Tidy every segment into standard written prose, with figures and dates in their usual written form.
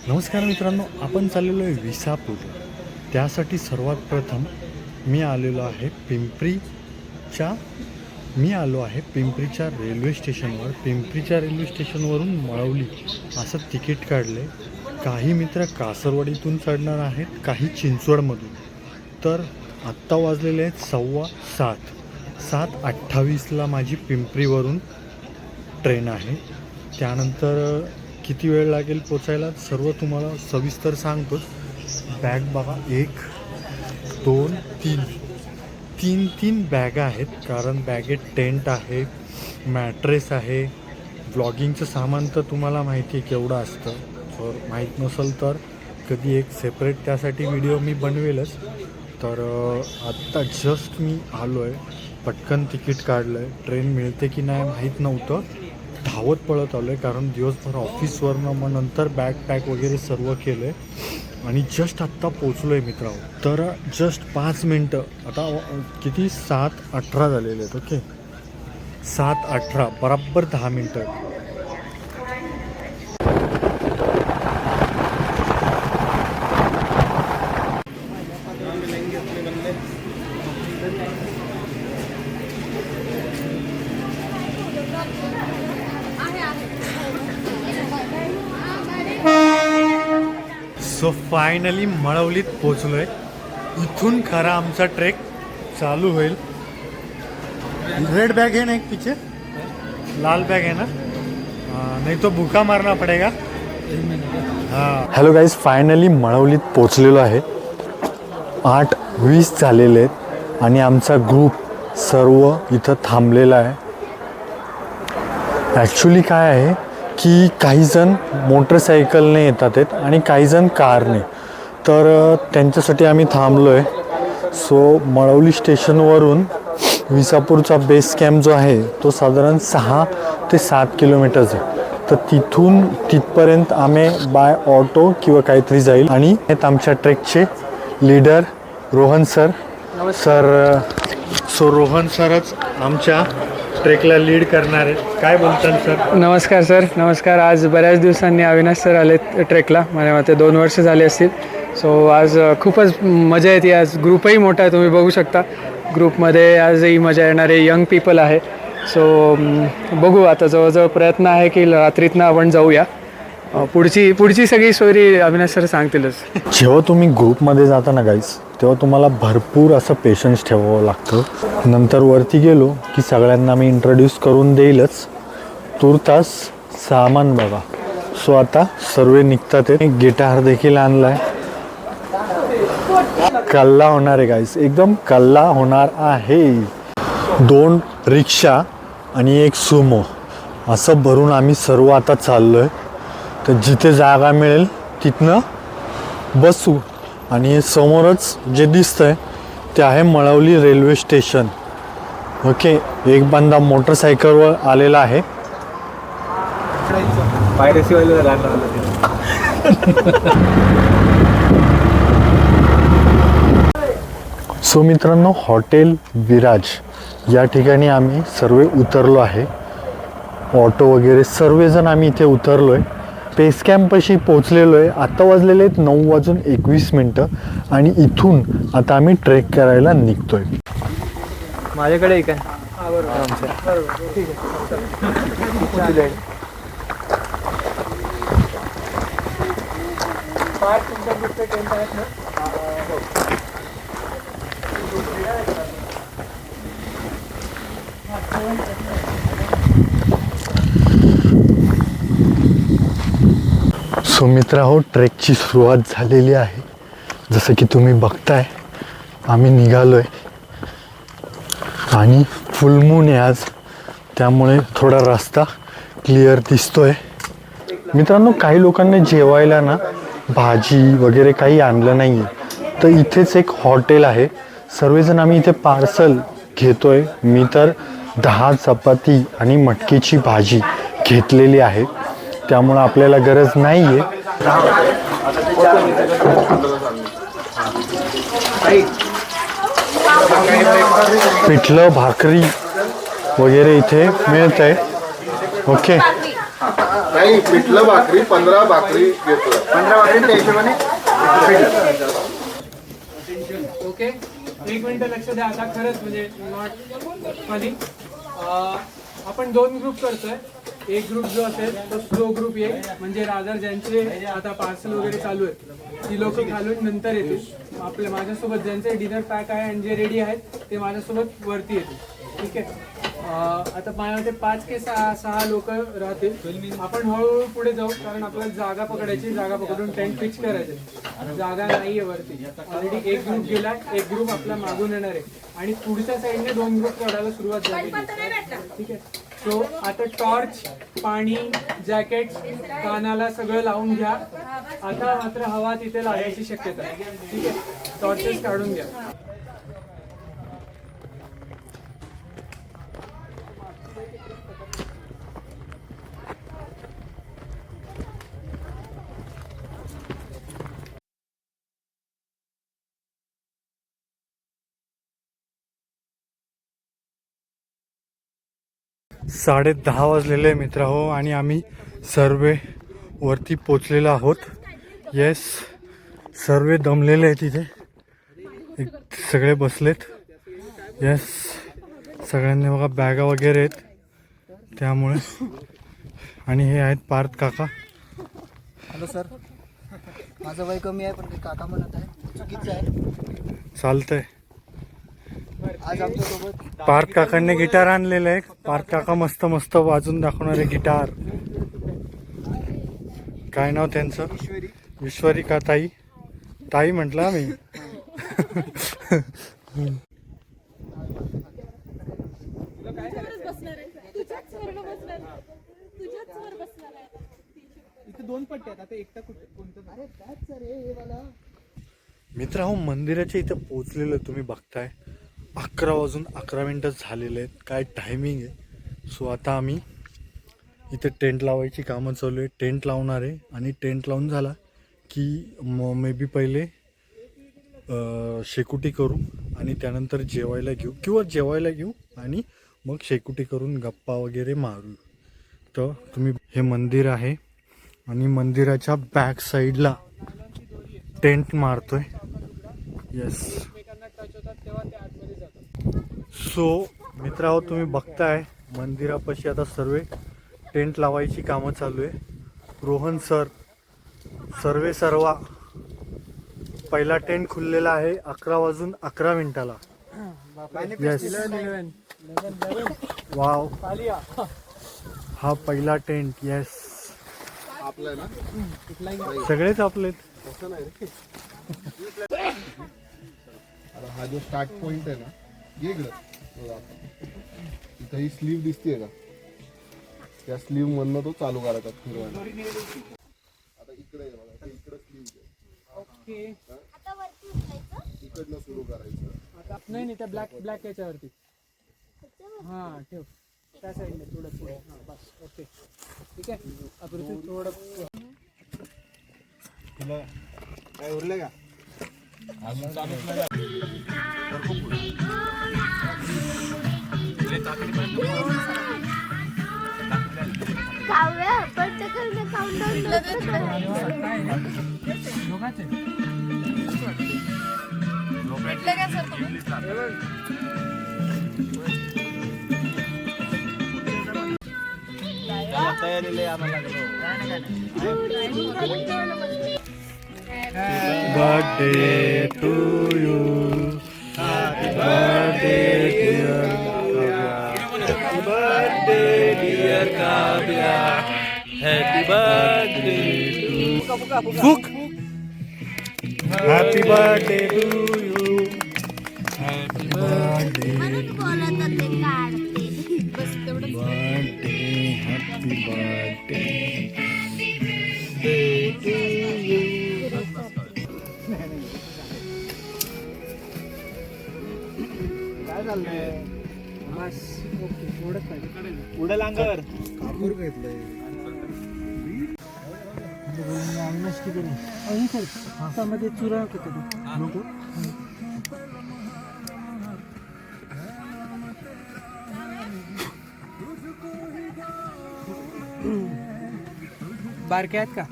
नमस्कार मित्रांनो, आपण चाललेलो आहे विसापूर. त्यासाठी सर्वात प्रथम मी आलो आहे पिंपरीच्या रेल्वे स्टेशनवर. पिंपरीच्या रेल्वे स्टेशनवरून मळवली असं तिकीट काढले. काही मित्र कासरवाडीतून चढणार आहेत, काही चिंचवडमधून. तर आत्ता वाजलेले आहेत 7:15. 7:28ला माझी पिंपरीवरून ट्रेन आहे. त्यानंतर किती वेळ लागेल पोचायला सर्व तुम्हाला सविस्तर सांगतोच. बॅग बघा, 1 2 तीन बॅगा आहेत, कारण बॅगेत टेंट आहे, मॅट्रेस आहे. व्लॉगिंगचं सामान तर तुम्हाला माहिती आहे केवढं असतं. जर माहीत नसेल तर कधी एक सेपरेट त्यासाठी व्हिडिओ मी बनवेलच. तर आत्ता जस्ट मी आलो आहे, पटकन तिकीट काढलं आहे. ट्रेन मिळते की नाही माहीत नव्हतं, धावत पळत आलो आहे, कारण दिवसभर ऑफिसवरनं मग नंतर बॅग पॅक वगैरे सर्व केलं आहे आणि जस्ट आत्ता पोचलो आहे मित्रांनो. तर जस्ट 5 मिनटं, आता किती 7:18 झालेले आहेत. ओके, 7:18 बराबर 10 मिनटं. सो फायनली मळवलीत पोचलो आहे. इथून खरा आमचा ट्रेक चालू होईल. रेड बैग है ना एक पीछे, लाल बैग है ना, नहीं तो भूखा मारना पड़ेगा. हाँ. हॅलो गाईज, फायनली मळवलीत पोचलेलो आहे. 8:20 झालेले आहेत आणि आमचा ग्रुप सर्व इथं थांबलेला आहे. ॲक्च्युली काय आहे की काही जण मोटरसायकलने येतात आहेत आणि काही जण कारने, तर त्यांच्यासाठी आम्ही थांबलो आहे. सो मळवली स्टेशनवरून विसापूरचा बेस कॅम्प जो आहे तो साधारण 6 ते 7 किलोमीटर्स आहे. तर तिथून तिथपर्यंत आम्ही बाय ऑटो किंवा काहीतरी जाईल. आणि आमच्या ट्रेकचे leader Rohan sir. So Rohan सरच आमच्या ट्रेकला लीड करणार आहेत. काय बोलतात सर? नमस्कार सर. नमस्कार. आज बऱ्याच दिवसांनी अविनाश सर आले ट्रेकला. मला वाटते 2 वर्ष झाले असतील. सो आज खूपच मजा येते. आज ग्रुपही मोठा आहे, तुम्ही बघू शकता. ग्रुपमध्ये आजही मजा येणारे यंग पीपल आहे. सो बघू, आता जवळजवळ प्रयत्न आहे की रात्रीतनं आपण जाऊया. पुढची सगळी स्टोरी अविनाश सर सांगतीलच. जेव्हा तुम्ही ग्रुपमध्ये जाता ना गाईज, तेव्हा तुम्हाला भरपूर असं पेशन्स ठेवावं लागतं. नंतर वरती गेलो की सगळ्यांना मी इंट्रोड्यूस करून देईलच. तुर्तास सामान बघा. सो आता सर्व निघतात. एक गिटार देखील आणला आहे. कल्ला होणार आहे गाईज, एकदम कल्ला होणार आहे. 2 रिक्षा आणि 1 सुमो असं भरून आम्ही सर्व आता चाललो आहे. तर जिथे जागा मिळेल तिथनं बसू. आणि समोरच जे दिसतंय ते आहे मळवली रेल्वे स्टेशन. ओके, एक बंदा मोटरसायकलवर आलेला आहे. सो मित्रांनो, हॉटेल विराज या ठिकाणी आम्ही सर्व उतरलो आहे. ऑटो वगैरे सर्वजण आम्ही इथे उतरलो आहे. बेस कॅम्पपाशी पोचलेलो आहे. आत्ता वाजलेले आहेत 9:21 आणि इथून आता आम्ही ट्रेक करायला निघतोय. माझ्याकडे काय सो मित्रांनो, ट्रेकची सुरुवात झालेली आहे. जसं की तुम्ही बघताय आम्ही निघालो आहे आणि फुल मून आहे आज, त्यामुळे थोडा रस्ता क्लिअर दिसतोय. मित्रांनो, काही लोकांना जेवायला ना भाजी वगैरे काही आणलं नाही आहे, तर इथेच एक हॉटेल आहे. सर्वजण आम्ही इथे पार्सल घेतोय. मी तर 10 चपाती आणि मटकीची भाजी घेतलेली आहे, त्यामुळं आपल्याला गरज नाही आहे. पिठलं भाकरी वगैरे इथे मिळत आहे. ओके, नाही पिठलं भाकरी 15 भाकरी घेतो 15 भाकरी त्या हिशोबाने ओके, एक मिनिट लक्ष द्या आता. खरंच म्हणजे नॉट फनी. आपण 2 ग्रुप करतोय. एक ग्रुप जो असेल तो स्लो ग्रुप येईल, म्हणजे रादर ज्यांचे आता पार्सल वगैरे चालू आहे ती लोक खालून नंतर येतील. आपल्या माझ्यासोबत ज्यांचे डिनर पॅक आहे आणि जे रेडी आहेत ते माझ्यासोबत वरती येतील. ठीक आहे. आता माझ्यामध्ये 5 ते 6 लोक राहतील. आपण हळूहळू पुढे जाऊ, कारण आपल्याला जागा पकडायची. जागा पकडून टेंट फिक्स करायचे. जागा नाहीये वरती. ऑलरेडी एक ग्रुप गेलाय, एक ग्रुप आपला मागून येणार आहे आणि पुढच्या साईडने 2 ग्रुप काढायला सुरुवात झाली. ठीक आहे. सो आता टॉर्च, पाणी, जॅकेट, कानाला सगळं लावून घ्या. आता मात्र हवा तिथे लागायची शक्यता आहे. ठीक आहे. टॉर्चेस काढून घ्या. साडे 10 वाजलेले आहे मित्र हो, आणि आम्ही सर्व वरती पोचलेलो आहोत. येस, सर्व दमलेले आहेत तिथे. सगळे बसलेत. येस, सगळ्यांनी बघा बॅगा वगैरे आहेत त्यामुळे. आणि हे आहेत पार्थ काका. हॅलो सर, माझं वय कमी आहे पण काका म्हणत आहे चुकीचं आहे. चालतंय. आज आमच्यासोबत पार्थ काकांनी गिटार आणलेलं आहे. पार्थ काका मस्त मस्त वाजून दाखवणारे गिटार. काय नाव त्यांचं? ईश्वरी का ताई? ताई म्हटलं आम्ही. मित्र हो, मंदिराच्या इथं पोहोचलेलं तुम्ही बघताय. 11 वाजून 11 मिनिटं झालेले आहेत. काय टायमिंग आहे. सो आता आम्ही इथे टेंट लावायची कामं चालू आहे. टेंट लावणार आहे आणि टेंट लावून झाला की मे बी पहिले शेकोटी करू आणि त्यानंतर जेवायला घेऊ आणि मग शेकोटी करून गप्पा वगैरे मारू. तर तुम्ही, हे मंदिर आहे आणि मंदिराच्या बॅक साईडला टेंट मारतोय. येस. सो मित्रांनो, तुम्ही बघताय मंदिरापाशी आता सर्व टेंट लावायची कामं चालू आहे. रोहन सर सर्वा पहिला टेंट खुललेला आहे 11 वाजून 11 मिनिटाला. येस, वाव, हा पहिला टेंट. येस, आपलं ना सगळेच आपले. हा जो स्टार्ट पॉइंट आहे ना, ये इकडं इथं ही स्लीव दिसते का, त्या स्लीव मधनं तो चालू करायचा फिरवायला. आता इकडे आहे बघा, इकडे स्लीव ओके. इकडनं सुरू करायचं. नाही त्या ब्लॅक याच्यावरती. हां ठेव, त्या साईडने थोडं पुढे. हां बस. ओके, ठीक आहे. आपण थोडं तुला काय उरलं का अजून चालूच नाही. Birthday to you. Happy birthday dear Kavya. Happy birthday dear Kavya. Happy birthday to Book. Happy birthday to you. Happy birthday. Birthday, happy birthday. To you. काय चाललंय? बस ओके, एवढंच पाहिजे. उडल अंगावर कापूर घेतलंय. मध्ये चुरा नको. बारके आहेत का?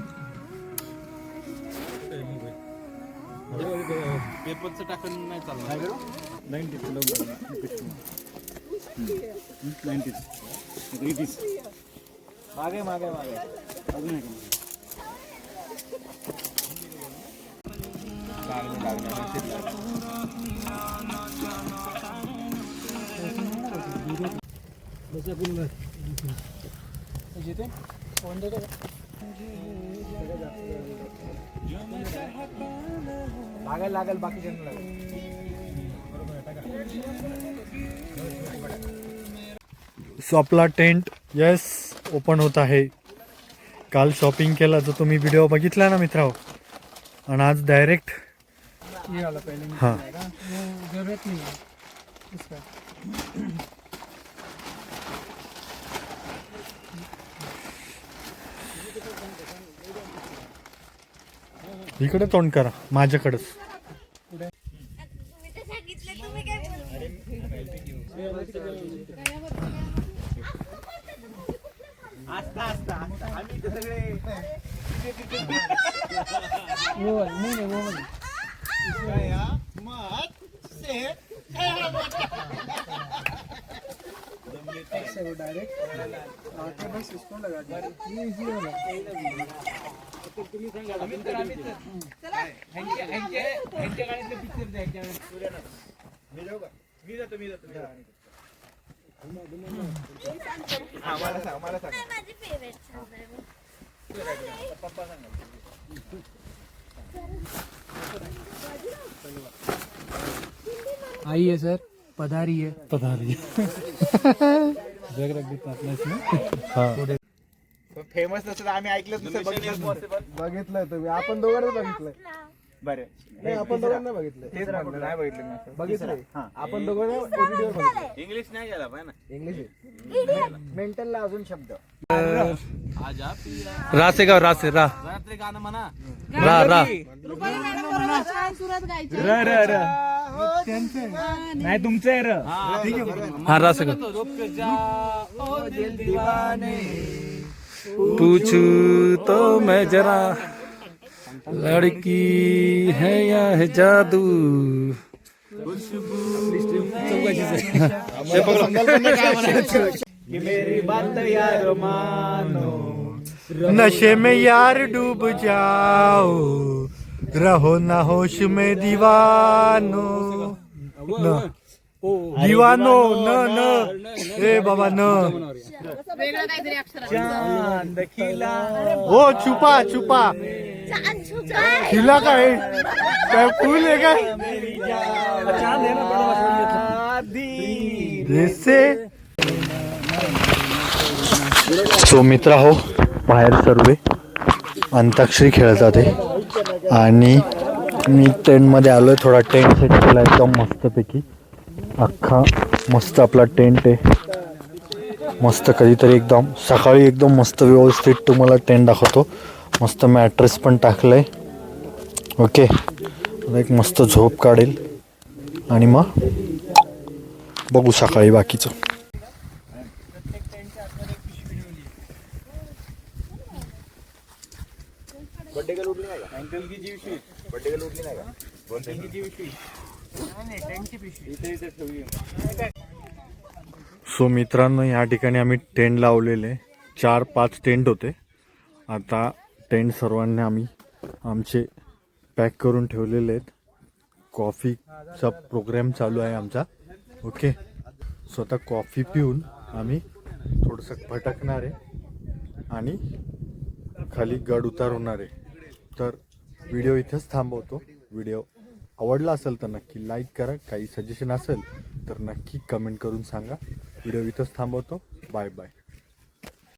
पेपरचं टाकून नाही चालणार. 90s. मागे अजून एक. लागेल बाकी जण सो आपला टेंट यस ओपन होत आहे. काल शॉपिंग केला जो तुम्ही व्हिडिओ बघितला ना मित्रांनो, आणि आज डायरेक्ट हां जरूरत नाही इसका. इकडे तोंड करा माझ्याकडेच. आई है सर, पधारी है. हां फेमस नसतं आम्ही ऐकलं दुसरं बघितलंय तुम्ही, आपण दोघांनाच बघितलंय. बरं. नाही, आपण दोघांना बघितलंय. तेच म्हणलं, नाही बघितलं मी. बघितलंय आपण दोघांना व्हिडिओ बघितलंय. इंग्लिश नाही गेला पाहिजे ना. इंग्लिश आहे. मेंटलला अजून शब्द. रासे गाव रासे रा रात्री गाणं म्हणा. रा रा नाही तुमचं आहे र. हा रासे गाव. पूछू तो मैं जरा लड़की है या है जादू. मेरी बात यार मानो. नशे में यार डूब जाओ, रहो ना होश में दीवानो. न दीवानो न ए बाबा न. चांद खिला. ओ छुपा खिला काय काय फूल आहे काय चांद आहे ना. जैसे. सो मित्र हो, बाहेर सर्व अंताक्षरी खेळतात आहे आणि मी टेंटमध्ये आलो आहे. थोडा टेंट सेट केला एकदम मस्तपैकी. अख्खा मस्त आपला टेंट आहे. मस्त कधीतरी एकदम सकाळी एकदम मस्त व्यवस्थित तुम्हाला टेंट दाखवतो. मस्त मॅट्रेस पण टाकलं आहे. ओके, एक मस्त झोप काढेल आणि मग बघू सकाळी बाकीचं. बड्डे गर्ल उठली नाही का? अँकल की जीवशी. बड्डे गर्ल उठली नाही का? बड्डे की जीवशी. इथे ठेवली. सो मित्रांनो, ह्या ठिकाणी आम्ही टेंट लावलेले 4-5 टेंट होते. आता टेंट सर्वांनी आम्ही आमचे पॅक करून ठेवलेले आहेत. कॉफीचा प्रोग्राम चालू आहे आमचा. ओके, सो आता कॉफी पिऊन आम्ही थोडंसं भटकणार आहे आणि खाली गड उतार होणार आहे. तर व्हिडिओ इथंच थांबवतो. व्हिडिओ आवडला असेल तर नक्की लाईक करा. काही सजेशन असेल तर नक्की कमेंट करून सांगा. व्हिडिओ इथंच थांबवतो. Bye bye.